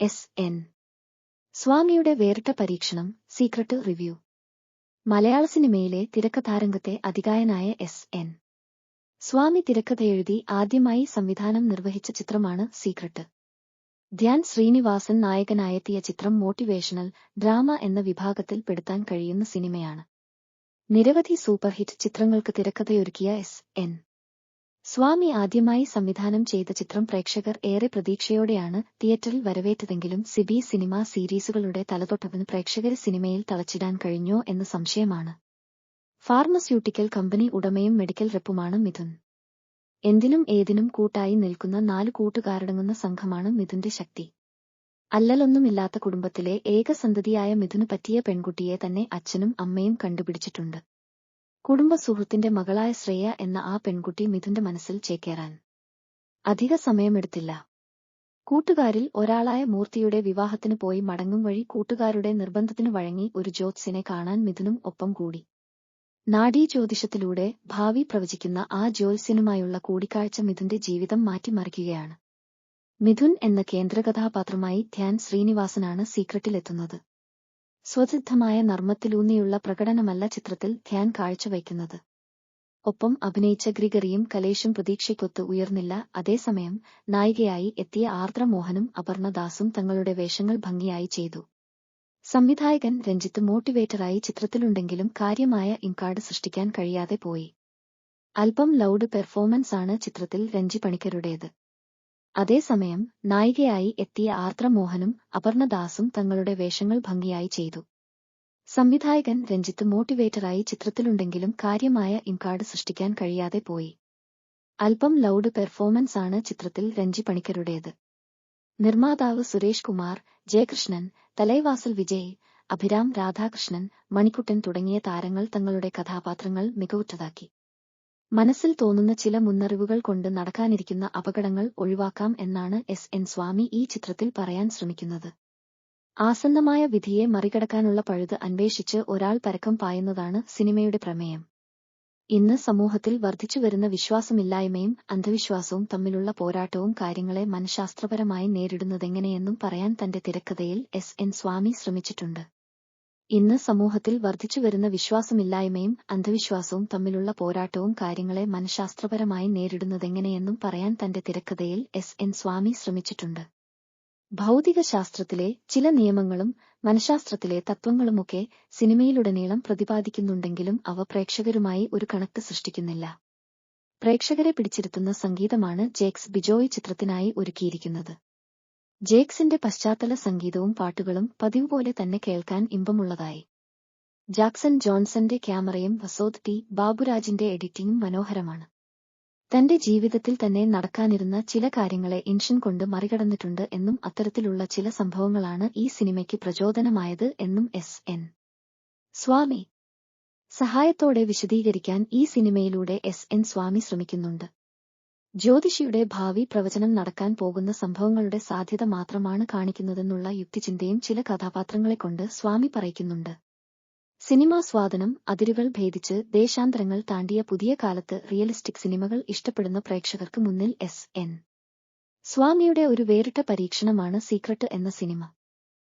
എസ്.എൻ. സ്വാമിയുടെ വേറിട്ട പരീക്ഷണം, സീക്രട്ട് റിവ്യൂ. മലയാള സിനിമയിലെ തിരക്കഥാരംഗത്തെ അതികായനായ എസ്.എൻ. സ്വാമി തിരക്കഥയെഴുതി ആദ്യമായി സംവിധാനം നിർവഹിച്ച ചിത്രമാണ് സീക്രട്ട്. ധ്യാൻ ശ്രീനിവാസൻ നായകനായെത്തിയ ചിത്രം മോട്ടിവേഷണൽ ഡ്രാമ എന്ന വിഭാഗത്തിൽ പെടുത്താൻ കഴിയുന്ന സിനിമയാണ്. നിരവധി സൂപ്പർഹിറ്റ് ചിത്രങ്ങൾക്ക് തിരക്കഥയൊരുക്കിയ എസ്.എൻ. സ്വാമി ആദ്യമായി സംവിധാനം ചെയ്ത ചിത്രം പ്രേക്ഷകർ ഏറെ പ്രതീക്ഷയോടെയാണ് തിയേറ്ററിൽ വരവേറ്റതെങ്കിലും സിബി സിനിമ സീരീസുകളുടെ തലതൊട്ടവന് പ്രേക്ഷകരെ സിനിമയിൽ തളച്ചിടാൻ കഴിഞ്ഞോ എന്ന് സംശയമാണ്. ഫാർമസ്യൂട്ടിക്കൽ കമ്പനി ഉടമയും മെഡിക്കൽ റെപ്പുമാണ് മിഥുൻ. എന്തിനും ഏതിനും കൂട്ടായി നിൽക്കുന്ന 4 കൂട്ടുകാരടങ്ങുന്ന സംഘമാണ് മിഥുന്റെ ശക്തി. അല്ലലൊന്നുമില്ലാത്ത കുടുംബത്തിലെ ഏകസന്തതിയായ മിഥുന് പറ്റിയ പെൺകുട്ടിയെ തന്നെ അച്ഛനും അമ്മയും കണ്ടുപിടിച്ചിട്ടുണ്ട്. കുടുംബ സുഹൃത്തിന്റെ മകളായ ശ്രേയ എന്ന ആ പെൺകുട്ടി മിഥുന്റെ മനസ്സിൽ ചേക്കേറാൻ അധിക സമയമെടുത്തില്ല. കൂട്ടുകാരിൽ ഒരാളായ മൂർത്തിയുടെ വിവാഹത്തിന് പോയി മടങ്ങും വഴി കൂട്ടുകാരുടെ നിർബന്ധത്തിനു വഴങ്ങി ഒരു ജ്യോത്സ്യനെ കാണാൻ മിഥുനും ഒപ്പം കൂടി. നാഡീജ്യോതിഷത്തിലൂടെ ഭാവി പ്രവചിക്കുന്ന ആ ജ്യോത്സ്യനുമായുള്ള കൂടിക്കാഴ്ച മിഥുന്റെ ജീവിതം മാറ്റിമറിക്കുകയാണ്. മിഥുൻ എന്ന കേന്ദ്രകഥാപാത്രമായി ധ്യാൻ ശ്രീനിവാസനാണ് സീക്രട്ടിലെത്തുന്നത്. സ്വസിദ്ധമായ നർമ്മത്തിലൂന്നിയുള്ള പ്രകടനമല്ല ചിത്രത്തിൽ ധ്യാൻ കാഴ്ചവയ്ക്കുന്നത്. ഒപ്പം അഭിനയിച്ച ഗ്രിഗറിയും കലേഷും പ്രതീക്ഷയ്ക്കൊത്ത് ഉയർന്നില്ല. അതേസമയം നായികയായി എത്തിയ ആർദ്ര മോഹനും അപർണ ദാസും തങ്ങളുടെ വേഷങ്ങൾ ഭംഗിയായി ചെയ്തു. സംവിധായകൻ രഞ്ജിത്ത് മോട്ടിവേറ്ററായി ചിത്രത്തിലുണ്ടെങ്കിലും കാര്യമായ ഇംപാക്ട് സൃഷ്ടിക്കാൻ കഴിയാതെ പോയി. അല്പം ലൗഡ് പെർഫോമൻസ് ആണ് ചിത്രത്തിൽ രഞ്ജി പണിക്കരുടേത്. അതേസമയം നായികയായി എത്തിയ ആർദ്ര മോഹനും അപർണ ദാസും തങ്ങളുടെ വേഷങ്ങൾ ഭംഗിയായി ചെയ്തു. സംവിധായകൻ രഞ്ജിത്ത് മോട്ടിവേറ്ററായി ചിത്രത്തിലുണ്ടെങ്കിലും കാര്യമായ ഇംപാക്ട് സൃഷ്ടിക്കാൻ കഴിയാതെ പോയി. അല്പം ലൗഡ് പെർഫോമൻസ് ആണ് ചിത്രത്തിൽ രഞ്ജി പണിക്കരുടേത്. നിർമ്മാതാവ് സുരേഷ് കുമാർ, ജയകൃഷ്ണൻ, തലൈവാസൽ വിജയ്, അഭിരാം രാധാകൃഷ്ണൻ, മണിക്കുട്ടൻ തുടങ്ങിയ താരങ്ങൾ തങ്ങളുടെ കഥാപാത്രങ്ങൾ മികവുറ്റതാക്കി. മനസ്സിൽ തോന്നുന്ന ചില മുന്നറിവുകൾ കൊണ്ട് നടക്കാനിരിക്കുന്ന അപകടങ്ങൾ ഒഴിവാക്കാം എന്നാണ് എസ്.എൻ. സ്വാമി ഈ ചിത്രത്തിൽ പറയാൻ ശ്രമിക്കുന്നത്. ആസന്നമായ വിധിയെ മറികടക്കാനുള്ള പഴുത് അന്വേഷിച്ച് ഒരാൾ പരക്കം പായുന്നതാണ് സിനിമയുടെ പ്രമേയം. ഇന്ന് സമൂഹത്തിൽ വർദ്ധിച്ചുവരുന്ന വിശ്വാസമില്ലായ്മയും അന്ധവിശ്വാസവും തമ്മിലുള്ള പോരാട്ടവും കാര്യങ്ങളെ മനഃശാസ്ത്രപരമായി നേരിടുന്നതെങ്ങനെയെന്നും പറയാൻ തന്റെ തിരക്കഥയിൽ എസ്.എൻ. സ്വാമി ശ്രമിച്ചിട്ടുണ്ട്. ഇന്ന് സമൂഹത്തിൽ വർദ്ധിച്ചുവരുന്ന വിശ്വാസമില്ലായ്മയും അന്ധവിശ്വാസവും തമ്മിലുള്ള പോരാട്ടവും കാര്യങ്ങളെ മനഃശാസ്ത്രപരമായി നേരിടുന്നതെങ്ങനെയെന്നും പറയാൻ തന്റെ തിരക്കഥയിൽ എസ്.എൻ. സ്വാമി ശ്രമിച്ചിട്ടുണ്ട്. ഭൗതികശാസ്ത്രത്തിലെ ചില നിയമങ്ങളും മനഃശാസ്ത്രത്തിലെ തത്വങ്ങളുമൊക്കെ സിനിമയിലുടനീളം പ്രതിപാദിക്കുന്നുണ്ടെങ്കിലും അവ പ്രേക്ഷകരുമായി ഒരു കണക്ട് സൃഷ്ടിക്കുന്നില്ല. പ്രേക്ഷകരെ പിടിച്ചിരുത്തുന്ന സംഗീതമാണ് ജേക്സ് ബിജോയ് ചിത്രത്തിനായി ഒരുക്കിയിരിക്കുന്നത്. ജേക്സിന്റെ പശ്ചാത്തല സംഗീതവും പാട്ടുകളും പതിവുപോലെ തന്നെ കേൾക്കാൻ ഇമ്പമുള്ളതായി. ജാക്സൺ ജോൺസന്റെ ക്യാമറയും വസോദ് ടി ബാബുരാജിന്റെ എഡിറ്റിംഗും മനോഹരമാണ്. തന്റെ ജീവിതത്തിൽ തന്നെ നടക്കാനിരുന്ന ചില കാര്യങ്ങളെ ഇൻഷൻ കൊണ്ട് മറികടന്നിട്ടുണ്ട് എന്നും അത്തരത്തിലുള്ള ചില സംഭവങ്ങളാണ് ഈ സിനിമയ്ക്ക് പ്രചോദനമായത് എന്നും എസ്.എൻ. സ്വാമി സഹായത്തോടെ വിശദീകരിക്കാൻ ഈ സിനിമയിലൂടെ എസ്.എൻ. സ്വാമി ശ്രമിക്കുന്നുണ്ട്. ജ്യോതിഷിയുടെ ഭാവി പ്രവചനം നടക്കാൻ പോകുന്ന സംഭവങ്ങളുടെ സാധ്യത മാത്രമാണ് കാണിക്കുന്നതെന്നുള്ള യുക്തിചിന്തയും ചില കഥാപാത്രങ്ങളെക്കൊണ്ട് സ്വാമി പറയിക്കുന്നുണ്ട്. സിനിമാ സ്വാദനം അതിരുകൾ ഭേദിച്ച് ദേശാന്തരങ്ങൾ താണ്ടിയ പുതിയ കാലത്ത് റിയലിസ്റ്റിക് സിനിമകൾ ഇഷ്ടപ്പെടുന്ന പ്രേക്ഷകർക്ക് മുന്നിൽ എസ്.എൻ. സ്വാമിയുടെ ഒരു വേറിട്ട പരീക്ഷണമാണ് സീക്രട്ട് എന്ന സിനിമ.